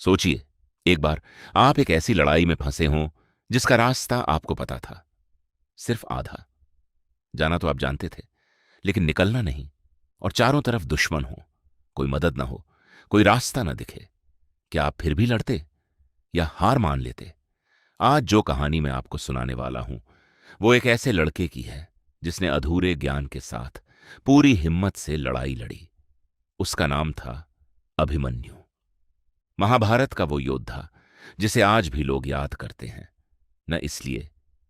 सोचिए, एक बार आप एक ऐसी लड़ाई में फंसे हों जिसका रास्ता आपको पता था, सिर्फ आधा। जाना तो आप जानते थे, लेकिन निकलना नहीं। और चारों तरफ दुश्मन हो, कोई मदद ना हो, कोई रास्ता ना दिखे। क्या आप फिर भी लड़ते या हार मान लेते? आज जो कहानी मैं आपको सुनाने वाला हूं, वो एक ऐसे लड़के की है जिसने अधूरे ज्ञान के साथ पूरी हिम्मत से लड़ाई लड़ी। उसका नाम था अभिमन्यु। महाभारत का वो योद्धा जिसे आज भी लोग याद करते हैं, न इसलिए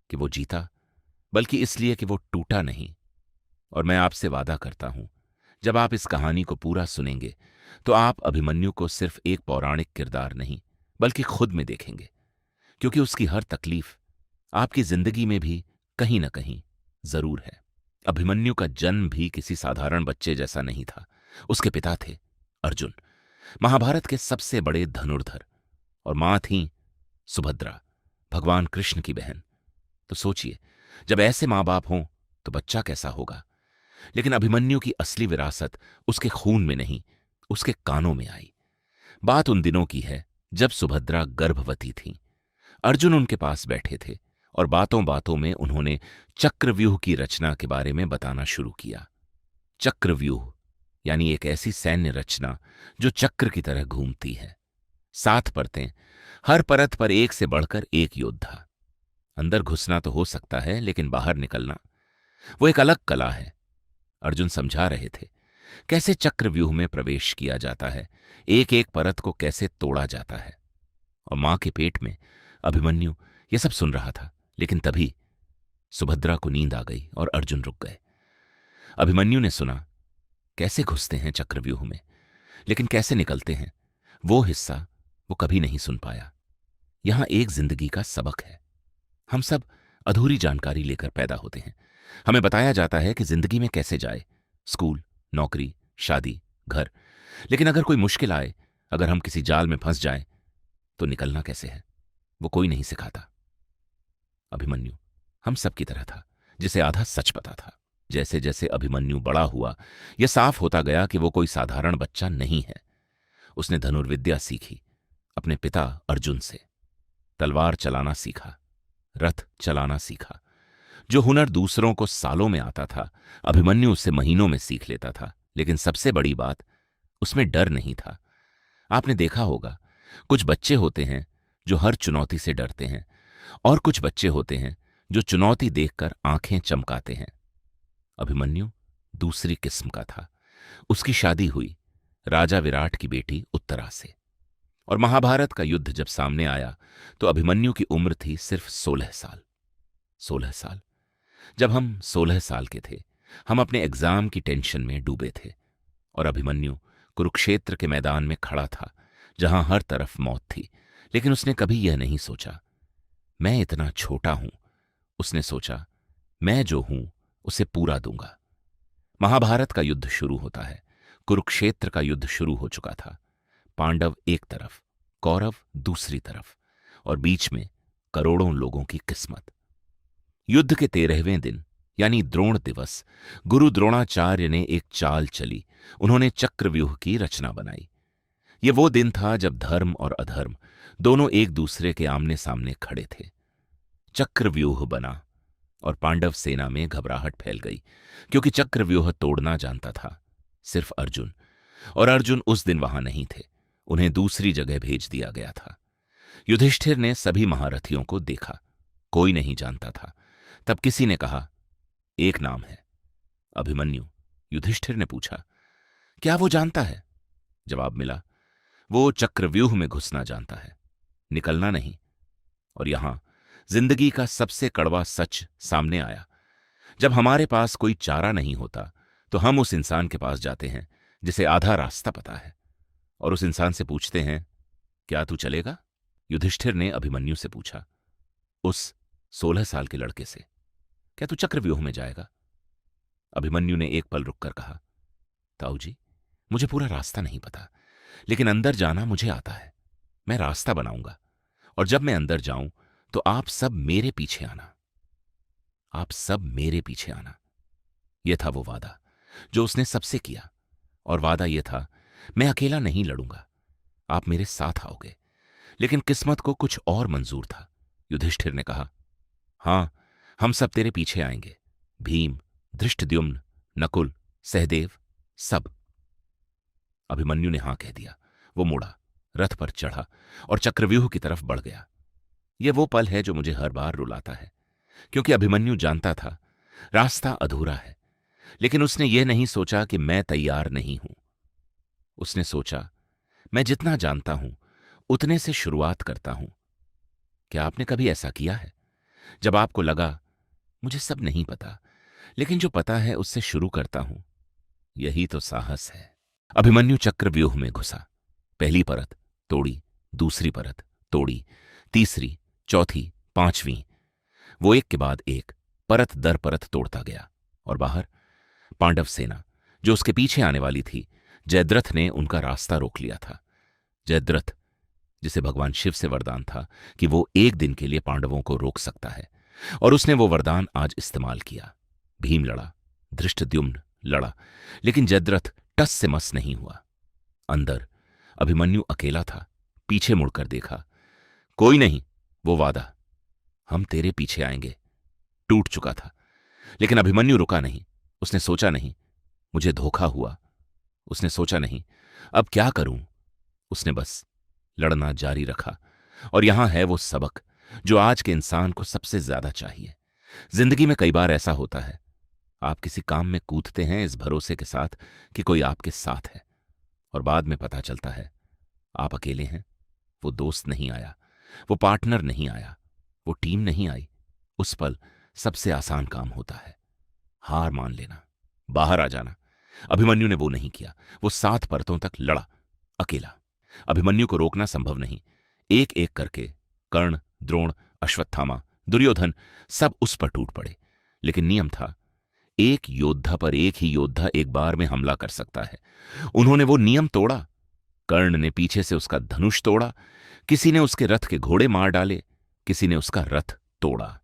कि वो जीता, बल्कि इसलिए कि वो टूटा नहीं। और मैं आपसे वादा करता हूं, जब आप इस कहानी को पूरा सुनेंगे तो आप अभिमन्यु को सिर्फ एक पौराणिक किरदार नहीं, बल्कि खुद में देखेंगे। क्योंकि उसकी हर तकलीफ आपकी जिंदगी में भी कहीं ना कहीं जरूर है। अभिमन्यु का जन्म भी किसी साधारण बच्चे जैसा नहीं था। उसके पिता थे अर्जुन, महाभारत के सबसे बड़े धनुर्धर, और मां थी सुभद्रा, भगवान कृष्ण की बहन। तो सोचिए, जब ऐसे मां बाप हों तो बच्चा कैसा होगा। लेकिन अभिमन्यु की असली विरासत उसके खून में नहीं, उसके कानों में आई। बात उन दिनों की है जब सुभद्रा गर्भवती थी। अर्जुन उनके पास बैठे थे और बातों बातों में उन्होंने चक्रव्यूह की रचना के बारे में बताना शुरू किया। चक्रव्यूह यानी एक ऐसी सैन्य रचना जो चक्र की तरह घूमती है। 7 परतें, हर परत पर एक से बढ़कर एक योद्धा। अंदर घुसना तो हो सकता है, लेकिन बाहर निकलना, वो एक अलग कला है। अर्जुन समझा रहे थे कैसे चक्रव्यूह में प्रवेश किया जाता है, एक एक परत को कैसे तोड़ा जाता है। और मां के पेट में अभिमन्यु ये सब सुन रहा था। लेकिन तभी सुभद्रा को नींद आ गई और अर्जुन रुक गए। अभिमन्यु ने सुना कैसे घुसते हैं चक्रव्यूह में, लेकिन कैसे निकलते हैं, वो हिस्सा वो कभी नहीं सुन पाया। यहां एक जिंदगी का सबक है। हम सब अधूरी जानकारी लेकर पैदा होते हैं। हमें बताया जाता है कि जिंदगी में कैसे जाए, स्कूल, नौकरी, शादी, घर। लेकिन अगर कोई मुश्किल आए, अगर हम किसी जाल में फंस जाएं, तो निकलना कैसे है, वो कोई नहीं सिखाता। अभिमन्यु हम सब की तरह था, जिसे आधा सच पता था। जैसे जैसे अभिमन्यु बड़ा हुआ, यह साफ होता गया कि वो कोई साधारण बच्चा नहीं है। उसने धनुर्विद्या सीखी अपने पिता अर्जुन से, तलवार चलाना सीखा, रथ चलाना सीखा। जो हुनर दूसरों को सालों में आता था, अभिमन्यु उसे महीनों में सीख लेता था। लेकिन सबसे बड़ी बात, उसमें डर नहीं था। आपने देखा होगा, कुछ बच्चे होते हैं जो हर चुनौती से डरते हैं, और कुछ बच्चे होते हैं जो चुनौती देखकर आंखें चमकाते हैं। अभिमन्यु दूसरी किस्म का था। उसकी शादी हुई राजा विराट की बेटी उत्तरा से। और महाभारत का युद्ध जब सामने आया तो अभिमन्यु की उम्र थी सिर्फ 16 साल। 16 साल। जब हम 16 साल के थे, हम अपने एग्जाम की टेंशन में डूबे थे, और अभिमन्यु कुरुक्षेत्र के मैदान में खड़ा था, जहां हर तरफ मौत थी। लेकिन उसने कभी यह नहीं सोचा मैं इतना छोटा हूं। उसने सोचा मैं जो हूं उसे पूरा दूंगा। महाभारत का युद्ध शुरू होता है। कुरुक्षेत्र का युद्ध शुरू हो चुका था। पांडव एक तरफ, कौरव दूसरी तरफ, और बीच में करोड़ों लोगों की किस्मत। युद्ध के 13वें दिन यानी द्रोण दिवस, गुरु द्रोणाचार्य ने एक चाल चली। उन्होंने चक्रव्यूह की रचना बनाई। ये वो दिन था जब धर्म और अधर्म दोनों एक दूसरे के आमने सामने खड़े थे। चक्रव्यूह बना और पांडव सेना में घबराहट फैल गई, क्योंकि चक्रव्यूह तोड़ना जानता था सिर्फ अर्जुन। और अर्जुन उस दिन वहां नहीं थे, उन्हें दूसरी जगह भेज दिया गया था। युधिष्ठिर ने सभी महारथियों को देखा, कोई नहीं जानता था। तब किसी ने कहा एक नाम है, अभिमन्यु। युधिष्ठिर ने पूछा क्या वो जानता है? जवाब मिला वो चक्रव्यूह में घुसना जानता है, निकलना नहीं। और यहां जिंदगी का सबसे कड़वा सच सामने आया। जब हमारे पास कोई चारा नहीं होता तो हम उस इंसान के पास जाते हैं जिसे आधा रास्ता पता है, और उस इंसान से पूछते हैं क्या तू चलेगा? युधिष्ठिर ने अभिमन्यु से पूछा, उस 16 साल के लड़के से, क्या तू चक्रव्यूह में जाएगा? अभिमन्यु ने एक पल रुककर कहा, ताऊ जी, मुझे पूरा रास्ता नहीं पता, लेकिन अंदर जाना मुझे आता है। मैं रास्ता बनाऊंगा, और जब मैं अंदर जाऊं तो आप सब मेरे पीछे आना। आप सब मेरे पीछे आना। यह था वो वादा जो उसने सबसे किया। और वादा यह था मैं अकेला नहीं लड़ूंगा, आप मेरे साथ आओगे। लेकिन किस्मत को कुछ और मंजूर था। युधिष्ठिर ने कहा, हां, हम सब तेरे पीछे आएंगे। भीम, धृष्टद्युम्न, नकुल, सहदेव, सब। अभिमन्यु ने हां कह दिया। वो मुड़ा, रथ पर चढ़ा और चक्रव्यूह की तरफ बढ़ गया। ये वो पल है जो मुझे हर बार रुलाता है, क्योंकि अभिमन्यु जानता था रास्ता अधूरा है, लेकिन उसने ये नहीं सोचा कि मैं तैयार नहीं हूं। उसने सोचा, मैं जितना जानता हूं उतने से शुरुआत करता हूं। क्या आपने कभी ऐसा किया है, जब आपको लगा मुझे सब नहीं पता, लेकिन जो पता है उससे शुरू करता हूं? यही तो साहस है। अभिमन्यु चक्रव्यूह में घुसा। पहली परत तोड़ी, दूसरी परत तोड़ी, तीसरी, चौथी, पांचवीं। वो एक के बाद एक परत दर परत तोड़ता गया, और बाहर पांडव सेना जो उसके पीछे आने वाली थी, जयद्रथ ने उनका रास्ता रोक लिया था। जयद्रथ, जिसे भगवान शिव से वरदान था कि वो एक दिन के लिए पांडवों को रोक सकता है, और उसने वो वरदान आज इस्तेमाल किया। भीम लड़ा, धृष्टद्युम्न लड़ा, लेकिन जयद्रथ टस से मस नहीं हुआ। अंदर अभिमन्यु अकेला था। पीछे मुड़कर देखा, कोई नहीं। वो वादा, हम तेरे पीछे आएंगे, टूट चुका था। लेकिन अभिमन्यु रुका नहीं। उसने सोचा नहीं, मुझे धोखा हुआ। उसने सोचा नहीं, अब क्या करूं। उसने बस लड़ना जारी रखा। और यहां है वो सबक जो आज के इंसान को सबसे ज्यादा चाहिए। जिंदगी में कई बार ऐसा होता है, आप किसी काम में कूदते हैं इस भरोसे के साथ कि कोई आपके साथ है, और बाद में पता चलता है आप अकेले हैं। वो दोस्त नहीं आया, वो पार्टनर नहीं आया, वो टीम नहीं आई। उस पल सबसे आसान काम होता है हार मान लेना, बाहर आ जाना। अभिमन्यु ने वो नहीं किया। वो 7 परतों तक लड़ा, अकेला। अभिमन्यु को रोकना संभव नहीं। एक एक करके कर्ण, द्रोण, अश्वत्थामा, दुर्योधन सब उस पर टूट पड़े। लेकिन नियम था, एक योद्धा पर एक ही योद्धा एक बार में हमला कर सकता है। उन्होंने वो नियम तोड़ा। कर्ण ने पीछे से उसका धनुष तोड़ा, किसी ने उसके रथ के घोड़े मार डाले, किसी ने उसका रथ तोड़ा।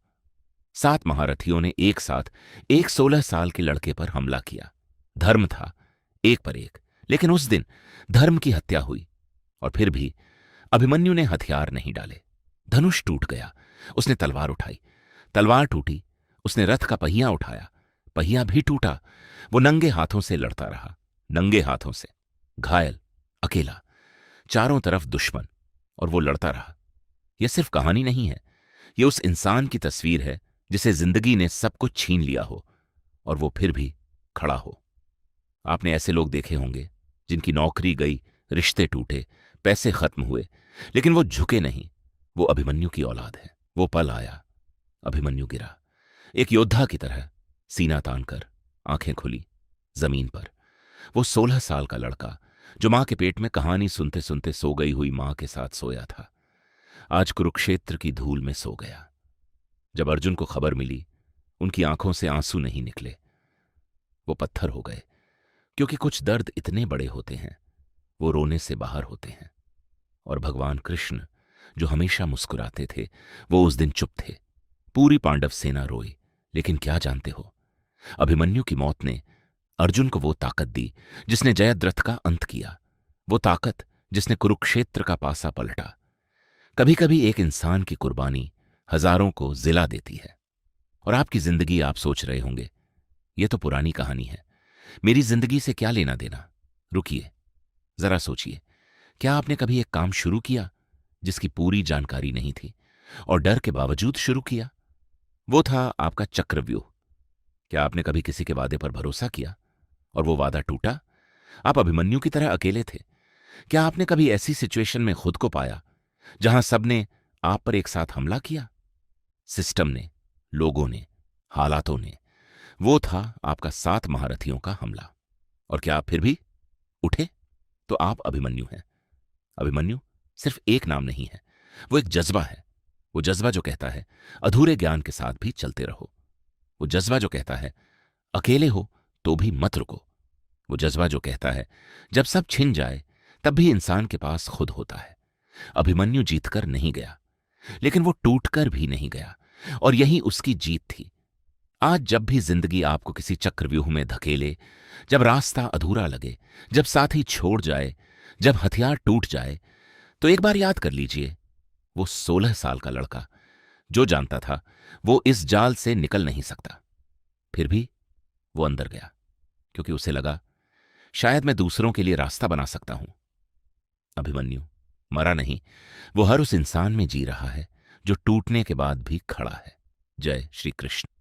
7 महारथियों ने एक साथ एक 16 साल के लड़के पर हमला किया। धर्म था एक पर एक, लेकिन उस दिन धर्म की हत्या हुई। और फिर भी अभिमन्यु ने हथियार नहीं डाले। धनुष टूट गया, उसने तलवार उठाई, तलवार टूटी। उसने रथ का पहिया उठाया, पहिया भी टूटा। वो नंगे हाथों से लड़ता रहा, नंगे हाथों से, घायल, अकेला, चारों तरफ दुश्मन, और वो लड़ता रहा। यह सिर्फ कहानी नहीं है, ये उस इंसान की तस्वीर है जिसे जिंदगी ने सब कुछ छीन लिया हो और वो फिर भी खड़ा हो। आपने ऐसे लोग देखे होंगे जिनकी नौकरी गई, रिश्ते टूटे, पैसे खत्म हुए, लेकिन वो झुके नहीं। वो अभिमन्यु की औलाद है। वो पल आया, अभिमन्यु गिरा, एक योद्धा की तरह, सीना तानकर, आंखें खुली, जमीन पर। वो 16 साल का लड़का जो मां के पेट में कहानी सुनते सुनते सो गई हुई मां के साथ सोया था, आज कुरुक्षेत्र की धूल में सो गया। जब अर्जुन को खबर मिली, उनकी आंखों से आंसू नहीं निकले, वो पत्थर हो गए, क्योंकि कुछ दर्द इतने बड़े होते हैं, वो रोने से बाहर होते हैं। और भगवान कृष्ण जो हमेशा मुस्कुराते थे, वो उस दिन चुप थे। पूरी पांडव सेना रोई, लेकिन क्या जानते हो, अभिमन्यु की मौत ने अर्जुन को वो ताकत दी जिसने जयद्रथ का अंत किया, वो ताकत जिसने कुरुक्षेत्र का पासा पलटा। कभी कभी एक इंसान की कुर्बानी हजारों को जिला देती है। और आपकी जिंदगी, आप सोच रहे होंगे, ये तो पुरानी कहानी है, मेरी जिंदगी से क्या लेना देना। रुकिए, जरा सोचिए, क्या आपने कभी एक काम शुरू किया जिसकी पूरी जानकारी नहीं थी और डर के बावजूद शुरू किया? वो था आपका चक्रव्यूह। क्या आपने कभी किसी के वादे पर भरोसा किया और वो वादा टूटा? आप अभिमन्यु की तरह अकेले थे। क्या आपने कभी ऐसी सिचुएशन में खुद को पाया जहां सबने आप पर एक साथ हमला किया? सिस्टम ने, लोगों ने, हालातों ने। वो था आपका 7 महारथियों का हमला। और क्या आप फिर भी उठे? तो आप अभिमन्यु हैं। अभिमन्यु सिर्फ एक नाम नहीं है, वो एक जज्बा है। वो जज्बा जो कहता है अधूरे ज्ञान के साथ भी चलते रहो। वो जज्बा जो कहता है अकेले हो तो भी मत रुको। वो जज्बा जो कहता है जब सब छिन जाए तब भी इंसान के पास खुद होता है। अभिमन्यु जीतकर नहीं गया, लेकिन वो टूटकर भी नहीं गया, और यही उसकी जीत थी। आज जब भी जिंदगी आपको किसी चक्रव्यूह में धकेले, जब रास्ता अधूरा लगे, जब साथी छोड़ जाए, जब हथियार टूट जाए, तो एक बार याद कर लीजिए वो 16 साल का लड़का जो जानता था वो इस जाल से निकल नहीं सकता, फिर भी वो अंदर गया, क्योंकि उसे लगा शायद मैं दूसरों के लिए रास्ता बना सकता हूं। अभिमन्यु मरा नहीं, वो हर उस इंसान में जी रहा है जो टूटने के बाद भी खड़ा है। जय श्री कृष्ण।